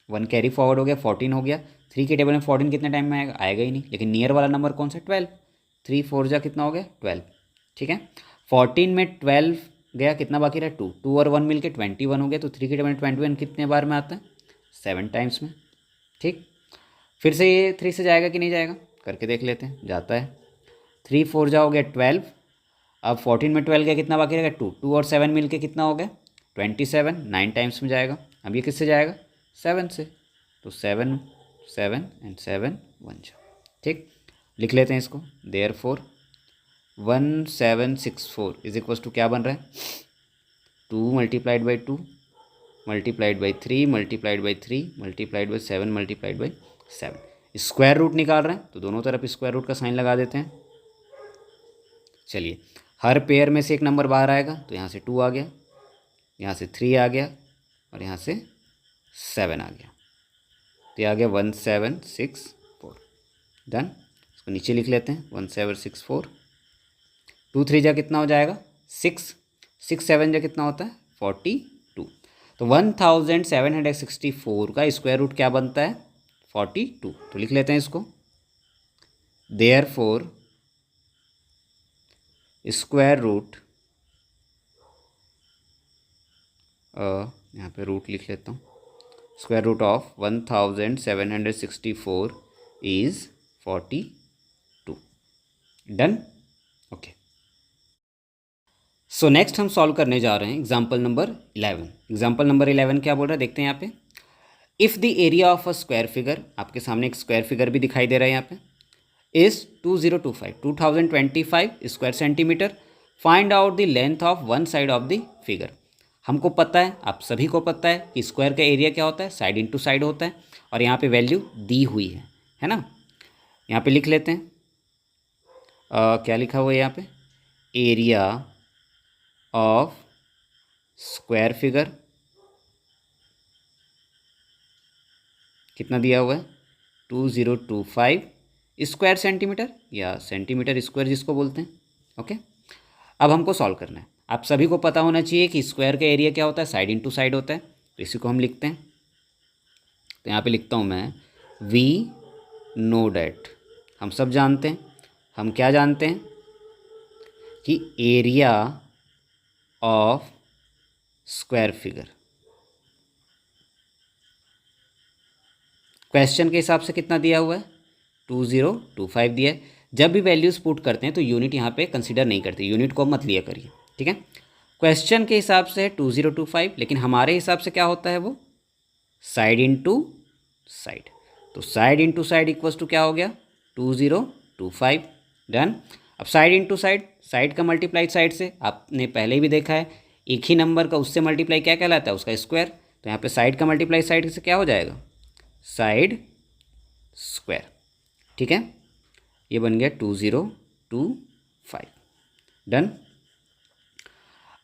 1 कैरी फॉरवर्ड हो गया, 14 हो गया। 3 की टेबल में 14 कितने टाइम में आएगा, आएगा ही नहीं, लेकिन नियर वाला नंबर कौन सा 12, 3 4 जा कितना हो गया 12, ठीक है। 14 में 12 गया, कितना बाकी रहा 2, 2 और 1 मिल के 21 हो गया, तो 3 की टेबल में 21 कितने बार में आता है 7 टाइम्स में, ठीक। फिर से ये 3 से जाएगा कि नहीं जाएगा, करके देख लेते हैं, जाता है। 3 4 जा हो गया 12, अब 14 में 12 गया, कितना बाकी रहेगा 2, 2 और 7 मिल के कितना हो गया 27, 9 टाइम्स में जाएगा। अब ये किससे जाएगा 7 से, तो 7 7 एंड 7 1 जा, ठीक। लिख लेते हैं इसको, देयरफॉर 1764 इज इक्वल्स टू क्या बन रहा है 2 multiplied by 2 multiplied by 3 multiplied by 3 multiplied by 7 multiplied by 7। Square root निकाल रहे हैं तो दोनों तरफ स्क्वायर रूट का साइन लगा देते हैं। चलिए, हर पेयर में से एक नंबर बाहर आएगा, तो यहाँ से 2 आ गया, यहाँ से 3 आ गया और यहाँ से 7 आ गया, तो ये आ गया 1764, डन। इसको नीचे लिख लेते हैं 1764, 2 3 जा कितना हो जाएगा 6, 6 7 जा कितना होता है 42, तो 1764 का स्क्वायर रूट क्या बनता है 42, तो लिख लेते हैं इसको, देयरफॉर स्क्वायर रूट, यहाँ पे रूट लिख लेता हूँ, square root of 1764 is 42, done. Okay, so next हम सॉल्व करने जा रहे हैं एग्जाम्पल नंबर 11। एग्जाम्पल नंबर 11 क्या बोल रहा है, देखते हैं यहाँ पे। If the area of a square figure, आपके सामने एक स्क्वायर फिगर भी दिखाई दे रहा है यहाँ पे, is 2025 square centimetre, find out the length of one side of the figure. हमको पता है, आप सभी को पता है कि स्क्वायर का एरिया क्या होता है, साइड इंटू साइड होता है, और यहाँ पे वैल्यू दी हुई है ना। यहाँ पे लिख लेते हैं, क्या लिखा हुआ है यहाँ पे, एरिया ऑफ स्क्वायर फिगर कितना दिया हुआ है 2025 स्क्वायर सेंटीमीटर, या सेंटीमीटर स्क्वायर जिसको बोलते हैं। ओके, अब हमको सॉल्व करना है। आप सभी को पता होना चाहिए कि स्क्वायर का एरिया क्या होता है, साइड इंटू साइड होता है, तो इसी को हम लिखते हैं। तो यहाँ पे लिखता हूँ मैं, वी नो डैट, हम सब जानते हैं, हम क्या जानते हैं कि area of square figure question के हिसाब से कितना दिया हुआ है 2025 दिया है। जब भी वैल्यूज़ पुट करते हैं तो यूनिट यहाँ पे कंसीडर नहीं करते, यूनिट को मत लिया करिए, ठीक है। क्वेश्चन के हिसाब से 2025, लेकिन हमारे हिसाब से क्या होता है वो साइड इंटू साइड, तो side into side equals to क्या हो गया 2025, डन। अब साइड इंटू साइड, साइड का मल्टीप्लाई साइड से आपने पहले भी देखा है, एक ही नंबर का उससे मल्टीप्लाई क्या कहलाता है, उसका स्क्वायर। तो यहाँ पे साइड का मल्टीप्लाई साइड से क्या हो जाएगा, साइड स्क्वायर। ठीक है, ये बन गया 2025। डन।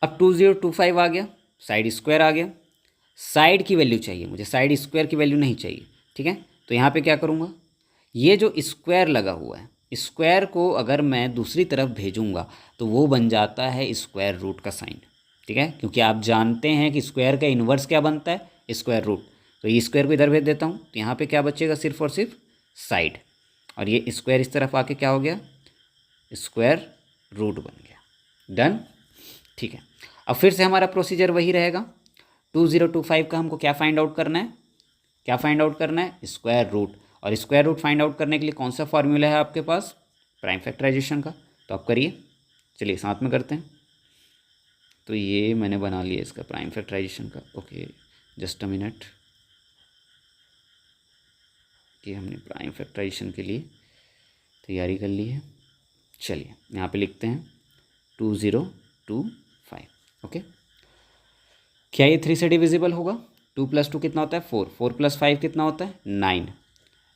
अब 2025 आ गया, साइड स्क्वायर आ गया। साइड की वैल्यू चाहिए मुझे, साइड स्क्वायर की वैल्यू नहीं चाहिए। ठीक है, तो यहाँ पे क्या करूँगा, ये जो स्क्वायर लगा हुआ है, स्क्वायर को अगर मैं दूसरी तरफ भेजूँगा तो वो बन जाता है स्क्वायर रूट का साइन। ठीक है, क्योंकि आप जानते हैं कि स्क्वायर का इन्वर्स क्या बनता है, स्क्वायर रूट। तो ये स्क्वायर को इधर भेज देता हूँ, तो यहाँ पे क्या बचेगा, सिर्फ और सिर्फ साइड, और ये स्क्वायर इस तरफ आके क्या हो गया, स्क्वायर रूट बन गया। डन। ठीक है, अब फिर से हमारा प्रोसीजर वही रहेगा। 2025 का हमको क्या फाइंड आउट करना है, क्या फाइंड आउट करना है, स्क्वायर रूट। और स्क्वायर रूट फाइंड आउट करने के लिए कौन सा फॉर्मूला है आपके पास, प्राइम फैक्टराइजेशन का। तो आप करिए, चलिए साथ में करते हैं। तो ये मैंने बना लिया इसका प्राइम फैक्टराइजेशन का। ओके, जस्ट अ मिनट, कि हमने प्राइम फैक्टराइजेशन के लिए तैयारी कर ली है। चलिए यहाँ पे लिखते हैं 2025। ओके, क्या ये 3 से डिविजिबल होगा, 2 + 2 कितना होता है 4, 4 + 5 कितना होता है 9,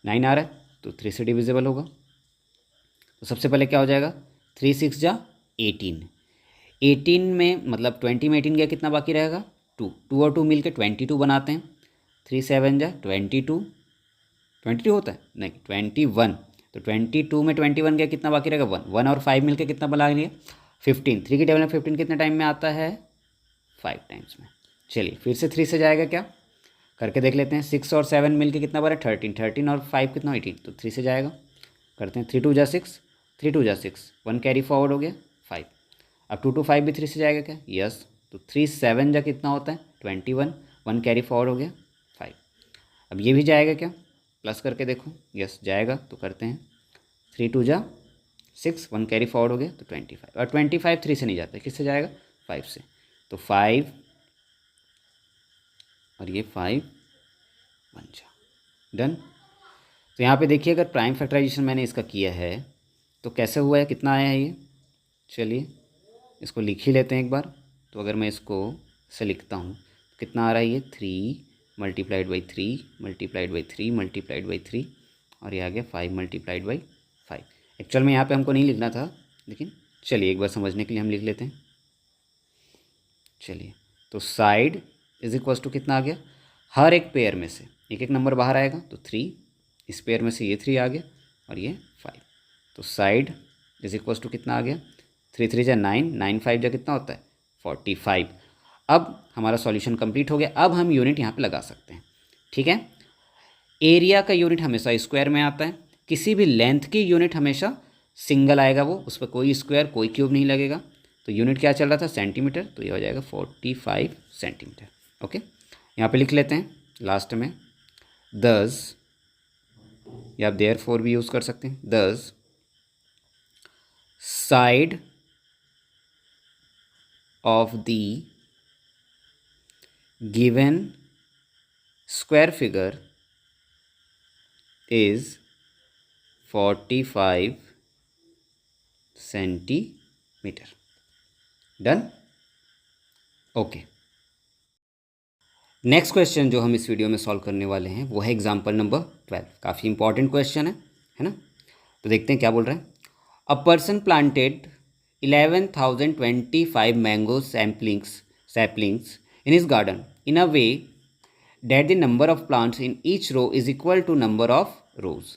9 आ रहा है, तो 3 से डिविजिबल होगा। तो सबसे पहले क्या हो जाएगा, 3 6 जा 18, 18 में मतलब 20 में 18 गया, कितना बाकी रहेगा 2, 2 और 2 मिल के 22 बनाते हैं। 3 7 जा 22, 22 होता है नहीं 21, तो 22 में 21 गया, कितना बाकी रहेगा 1, 1 और 5 मिल के कितना बना लिया 15। 3 की टेबल में 15 कितने टाइम में आता है 5 टाइम्स में। चलिए फिर से 3 से जाएगा क्या, करके देख लेते हैं। 6 और 7 मिल के कितना बना 13, 13 और 5 कितना 18, तो 3 से जाएगा। करते हैं 3 2 जा 6, 3 2 जा 6, 1 कैरी फॉरवर्ड हो गया 5। अब 2 2 5 भी 3 से जाएगा क्या, यस। तो 3 7 जा कितना होता है 21, 1 कैरी फॉरवर्ड हो गया 5। अब ये भी जाएगा क्या, प्लस करके देखो, यस जाएगा। तो करते हैं 3 2 जा 6, 1 कैरी फॉरवर्ड हो गया तो 25, और 25 3 से नहीं जाता, किससे जाएगा 5 से। तो 5 और ये 5 बन जा। डन। तो यहाँ पे देखिए, अगर प्राइम फैक्टराइजेशन मैंने इसका किया है तो कैसे हुआ है, कितना आया है ये। चलिए इसको लिख ही लेते हैं एक बार। तो अगर मैं इसको से लिखता हूँ तो कितना आ रहा है ये 3 × 3 × 3 × 3, और ये आ गया 5 × 5। एक्चुअल में यहाँ पे हमको नहीं लिखना था, लेकिन चलिए एक बार समझने के लिए हम लिख लेते हैं। चलिए, तो साइड इज इक्वल टू कितना आ गया, हर एक पेयर में से एक एक नंबर बाहर आएगा, तो 3, इस पेयर में से ये 3 आ गया और ये 5। तो साइड इज इक्वल टू कितना आ गया 3 3 जा 9, 9 5 जा कितना होता है 45। अब हमारा सॉल्यूशन कंप्लीट हो गया। अब हम यूनिट यहाँ पे लगा सकते हैं। ठीक है, एरिया का यूनिट हमेशा स्क्वायर में आता है, किसी भी लेंथ की यूनिट हमेशा सिंगल आएगा, वो उस पर कोई स्क्वायर कोई क्यूब नहीं लगेगा। तो यूनिट क्या चल रहा था सेंटीमीटर, तो ये हो जाएगा 45 सेंटीमीटर। ओके, यहाँ पे लिख लेते हैं लास्ट में 10, या आप देयरफॉर भी यूज़ कर सकते हैं। 10 side of the given square figure is 45 centimetre. Done. Okay, next question जो हम इस वीडियो में सॉल्व करने वाले हैं वो है एग्जाम्पल नंबर 12। काफ़ी इंपॉर्टेंट क्वेश्चन है ना। तो देखते हैं क्या बोल रहे हैं। A person planted 11,025 mango saplings in his garden in a way that the number of plants in each row is equal to number of rows.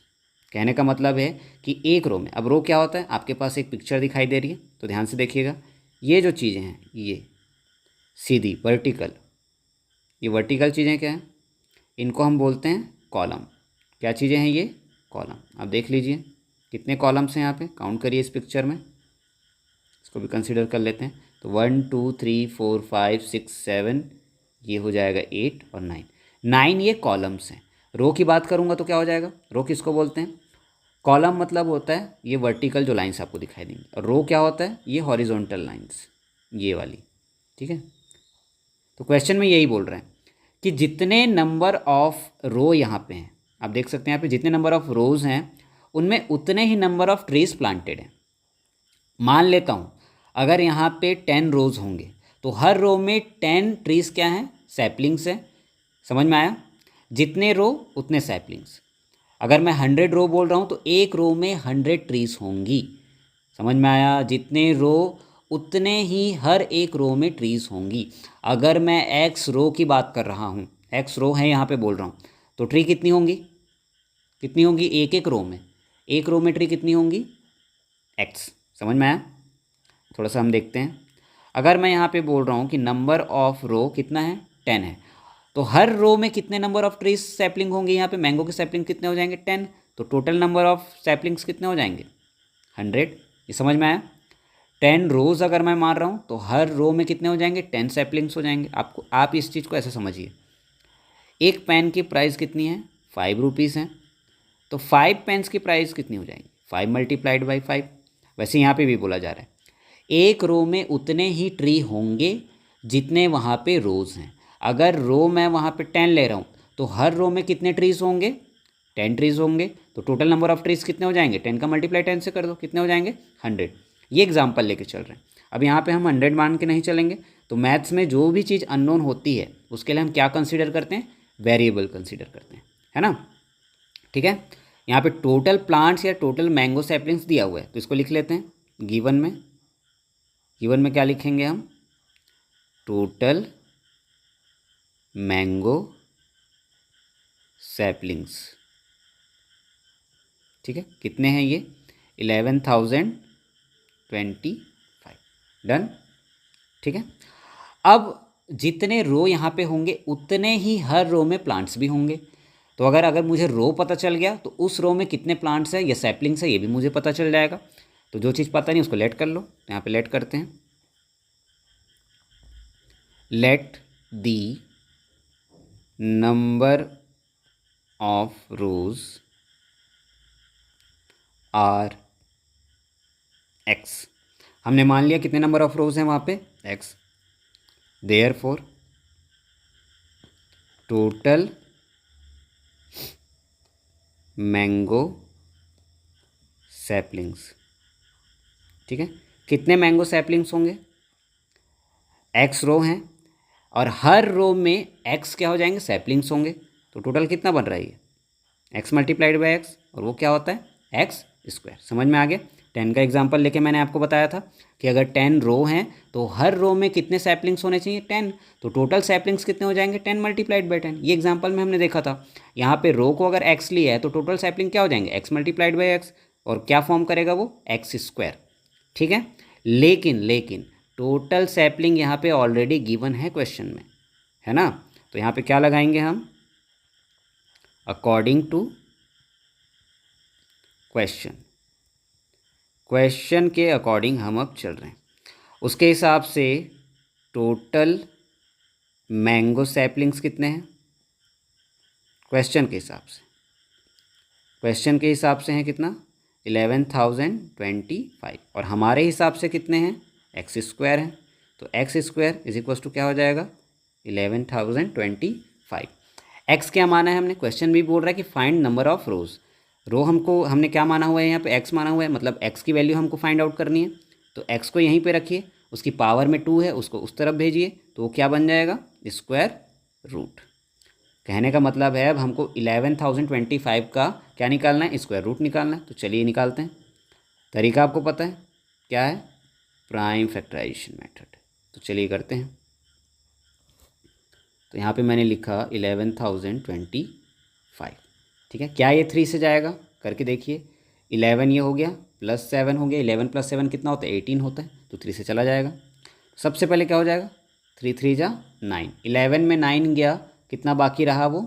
कहने का मतलब है कि एक रो में, अब रो क्या होता है, आपके पास एक पिक्चर दिखाई दे रही है, तो ध्यान से देखिएगा। ये जो चीज़ें हैं ये सीधी वर्टिकल, ये वर्टिकल चीज़ें क्या हैं, इनको हम बोलते हैं कॉलम। क्या चीज़ें हैं ये, कॉलम। आप देख लीजिए कितने कॉलम्स हैं यहाँ पे, काउंट करिए इस पिक्चर में, इसको भी कंसीडर कर लेते हैं। तो 1 2 3 4 5 6 7, ये हो जाएगा 8 और 9, 9 ये कॉलम्स हैं। रो की बात करूँगा तो क्या हो जाएगा, रो किसको बोलते हैं, कॉलम मतलब होता है ये वर्टिकल जो लाइंस आपको दिखाई देंगी, और रो क्या होता है, ये हॉरिजॉन्टल लाइंस, ये वाली। ठीक है, तो क्वेश्चन में यही बोल रहे हैं कि जितने नंबर ऑफ रो यहाँ पे हैं, आप देख सकते हैं यहाँ पे जितने नंबर ऑफ रोज हैं उनमें उतने ही नंबर ऑफ ट्रीज प्लांटेड हैं। मान लेता हूँ अगर यहाँ पे 10 रोज होंगे तो हर रो में 10 ट्रीज क्या हैं, सैपलिंग्स हैं। समझ में आया? जितने रो उतने सैपलिंग्स। अगर मैं 100 रो बोल रहा हूँ तो एक रो में 100 ट्रीज होंगी। समझ में आया? जितने रो उतने ही हर एक रो में ट्रीज होंगी। अगर मैं एक्स रो की बात कर रहा हूँ, एक्स रो है यहाँ पे बोल रहा हूँ, तो ट्री कितनी होंगी, कितनी होंगी एक एक रो में, एक रो में ट्री कितनी होंगी, एक्स। समझ में आया? थोड़ा सा हम देखते हैं। अगर मैं यहाँ पे बोल रहा हूँ कि नंबर ऑफ रो कितना है, 10 है, तो हर रो में कितने नंबर ऑफ ट्रीज सैपलिंग होंगे, यहाँ पे मैंगो के सैपलिंग कितने हो जाएंगे, 10। तो टोटल नंबर ऑफ सैपलिंग्स कितने हो जाएंगे, 100। ये समझ में आया? 10 रोज़ अगर मैं मान रहा हूँ तो हर रो में कितने हो जाएंगे, 10 सैपलिंग्स हो जाएंगे। आपको, आप इस चीज़ को ऐसे समझिए, एक पेन की प्राइस कितनी है, 5 रुपीज़ है, तो 5 पेन्स की प्राइस कितनी हो जाएगी, 5 मल्टीप्लाइड बाई 5। वैसे यहाँ पे भी बोला जा रहा है एक रो में उतने ही ट्री होंगे जितने वहाँ पे रोज़ हैं। अगर रो मैं वहाँ पे 10 ले रहा हूँ तो हर रो में कितने ट्रीज होंगे, 10 ट्रीज होंगे। तो टोटल नंबर ऑफ ट्रीज कितने हो जाएंगे, 10 का मल्टीप्लाई 10 से कर दो, कितने हो जाएंगे, 100। ये एग्जाम्पल लेके चल रहे हैं। अब यहाँ पे हम 100 मान के नहीं चलेंगे। तो मैथ्स में जो भी चीज़ अननोन होती है उसके लिए हम क्या कंसिडर करते हैं, वेरिएबल कंसिडर करते हैं, है ना। ठीक है, यहाँ पे टोटल प्लांट्स या टोटल मैंगो सैपलिंग्स दिया हुआ है, तो इसको लिख लेते हैं गिवन में। गिवन में क्या लिखेंगे हम, टोटल मैंगो सैपलिंग्स। ठीक है, कितने हैं ये, 11,025। डन। ठीक है, अब जितने रो यहाँ पे होंगे उतने ही हर रो में प्लांट्स भी होंगे। तो अगर मुझे रो पता चल गया तो उस रो में कितने प्लांट्स हैं या सैपलिंग्स है ये भी मुझे पता चल जाएगा। तो जो चीज़ पता नहीं उसको लेट कर लो, तो यहाँ पे लेट करते हैं, let the number of rows are x. हमने मान लिया कितने नंबर ऑफ रोज हैं वहाँ पे, x. Therefore total mango saplings. ठीक है, कितने मैंगो सैपलिंग्स होंगे, एक्स रो हैं और हर रो में एक्स क्या हो जाएंगे, सैपलिंग्स होंगे। तो टोटल कितना बन रहा है ये, एक्स मल्टीप्लाइड बाई एक्स, और वो क्या होता है, एक्स स्क्वायर। समझ में आ गया? 10 का एग्जांपल लेके मैंने आपको बताया था कि अगर 10 रो हैं तो हर रो में कितने सैपलिंग्स होने चाहिए, 10। तो टोटल सैपलिंग्स कितने हो जाएंगे, 10 मल्टीप्लाइड बाई 10। ये एग्जांपल में हमने देखा था। यहाँ पे रो को अगर एक्स लिया है तो टोटल सैपलिंग क्या हो जाएंगे, एक्स मल्टीप्लाइड बाई एक्स, और क्या फॉर्म करेगा वो, एक्स स्क्वायर। ठीक है, लेकिन टोटल सैपलिंग यहाँ पे ऑलरेडी गिवन है क्वेश्चन में, है ना। तो यहाँ पे क्या लगाएंगे हम, अकॉर्डिंग टू क्वेश्चन के अकॉर्डिंग हम अब चल रहे हैं। उसके हिसाब से टोटल मैंगो सैपलिंग्स कितने हैं, क्वेश्चन के हिसाब से हैं कितना, 11,025, और हमारे हिसाब से कितने हैं, एक्स स्क्वायर है। तो x square is equal to क्या हो जाएगा, 11,025। एक्स क्या माना है हमने, क्वेश्चन भी बोल रहा है कि फाइंड नंबर ऑफ रोज। रो हमने क्या माना हुआ है, यहाँ पे एक्स माना हुआ है, मतलब एक्स की वैल्यू हमको फाइंड आउट करनी है। तो एक्स को यहीं पे रखिए, उसकी पावर में 2 है, उसको उस तरफ भेजिए, तो वो क्या बन जाएगा, स्क्वायर रूट। कहने का मतलब है अब हमको 11,025 का क्या निकालना है, स्क्वायर रूट निकालना है। तो चलिए निकालते हैं। तरीका आपको पता है क्या है, प्राइम फैक्टराइजेशन मेथड। तो चलिए करते हैं। तो यहाँ पे मैंने लिखा 11,025। ठीक है, क्या ये 3 से जाएगा, करके देखिए। 11 ये हो गया, प्लस 7 हो गया, 11 प्लस 7 कितना होता है, 18 होता है, तो 3 से चला जाएगा। सबसे पहले क्या हो जाएगा, 3 3 जा 9, 11 में 9 गया, कितना बाकी रहा, वो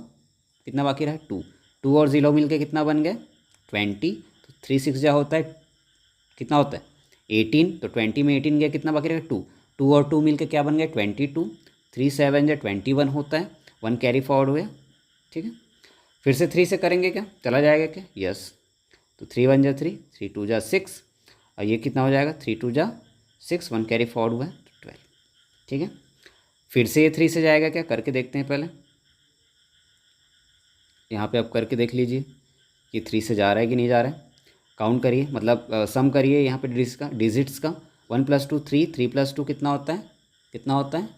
कितना बाकी रहा, 2 2 और 0 मिल के कितना बन गया, 20। तो 3 6 जा होता है, कितना होता है, 18। तो 20 में 18 गया, कितना बाकी रहेगा, 2 2 और 2 मिल के क्या बन गया, 22। 3 7 जा 21 होता है, 1 कैरी फॉरवर्ड हुआ। ठीक है, फिर से 3 से करेंगे क्या, चला जाएगा क्या, यस। तो 3 1 जा 3, 3 2 जा 6, और ये कितना हो जाएगा, 3 2 जा 6, 1 कैरी फॉरवर्ड हुआ है, 12। ठीक है, फिर से ये 3 से जाएगा क्या, करके देखते हैं पहले। यहाँ पे आप करके देख लीजिए कि 3 से जा रहा है कि नहीं जा रहा है। काउंट करिए, मतलब सम करिए यहाँ पे डिजिट्स का। 1 + 2 3, 3 + 2 कितना होता है, कितना होता है,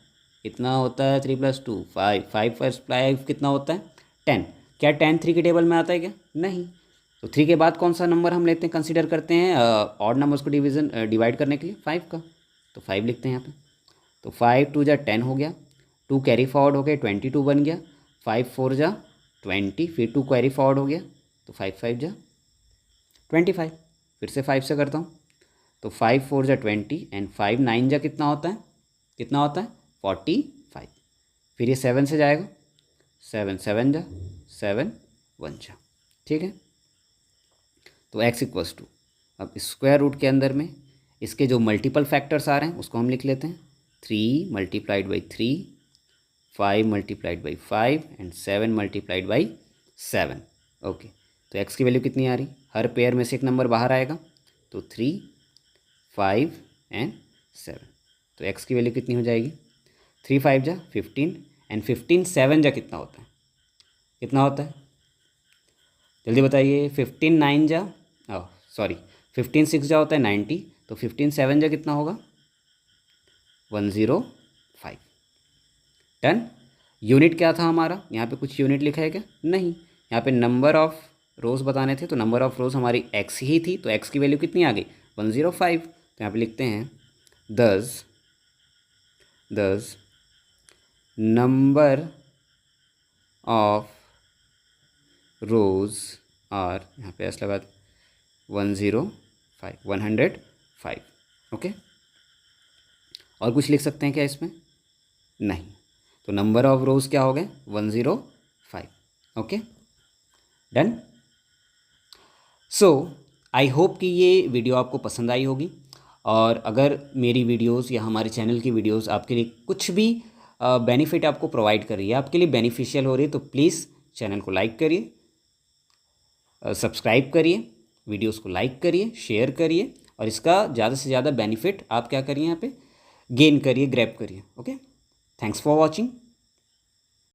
कितना होता है 3 + 2 5, 5 + 5 कितना होता है 10। क्या 10 3 की टेबल में आता है क्या, नहीं। तो 3 के बाद कौन सा नंबर हम लेते हैं, कंसीडर करते हैं ऑड नंबर्स को डिवाइड करने के लिए 5 का, तो 5 लिखते हैं यहाँ पे। तो 5 2 जा 10 हो गया, 2 कैरी फॉरवर्ड हो गया 22 बन गया, 5 4 जा 20, फिर 2 कैरी फॉरवर्ड हो गया तो 5 5 जा 25। फिर से 5 से करता हूँ, तो 5 4 जा 20 एंड 5 9 जा कितना होता है, कितना होता है 45। फिर ये 7 से जाएगा, 7 7 जा 7 1 जा, ठीक है। तो x = अब स्क्वायर रूट के अंदर में इसके जो मल्टीपल फैक्टर्स आ रहे हैं उसको हम लिख लेते हैं, 3 × 3, 5 × 5 एंड 7 × 7। ओके, तो x की वैल्यू कितनी आ रही, हर पेयर में से एक नंबर बाहर आएगा, तो 3 5 एंड 7। तो x की वैल्यू कितनी हो जाएगी, 3 5 जा 15 एंड 15 7 जा कितना होता है, कितना होता है जल्दी बताइए। 15 9 जा 15 6 जा होता है 90, तो 15 7 जा कितना होगा 105। डन। यूनिट क्या था हमारा, यहाँ पे कुछ यूनिट लिखा है क्या, नहीं। यहाँ पे नंबर ऑफ रोज़ बताने थे, तो नंबर ऑफ रोज़ हमारी x ही थी, तो x की वैल्यू कितनी आ गई 105। तो यहाँ पे लिखते हैं 10 नंबर ऑफ रोज़ आर, यहाँ पे एस लगा 105। ओके, और कुछ लिख सकते हैं क्या इसमें, नहीं। तो नंबर ऑफ रोज़ क्या हो गए 105। Okay, done. So I hope कि ये वीडियो आपको पसंद आई होगी, और अगर मेरी वीडियोस या हमारे चैनल की वीडियोस आपके लिए कुछ भी बेनिफिट आपको प्रोवाइड कर रही है, आपके लिए बेनिफिशियल हो रही है, तो प्लीज़ चैनल को लाइक करिए, सब्सक्राइब करिए, वीडियोस को लाइक करिए, शेयर करिए, और इसका ज़्यादा से ज़्यादा बेनिफिट आप क्या करिए यहाँ पे गेन करिए, ग्रैब करिए। Okay, thanks for watching.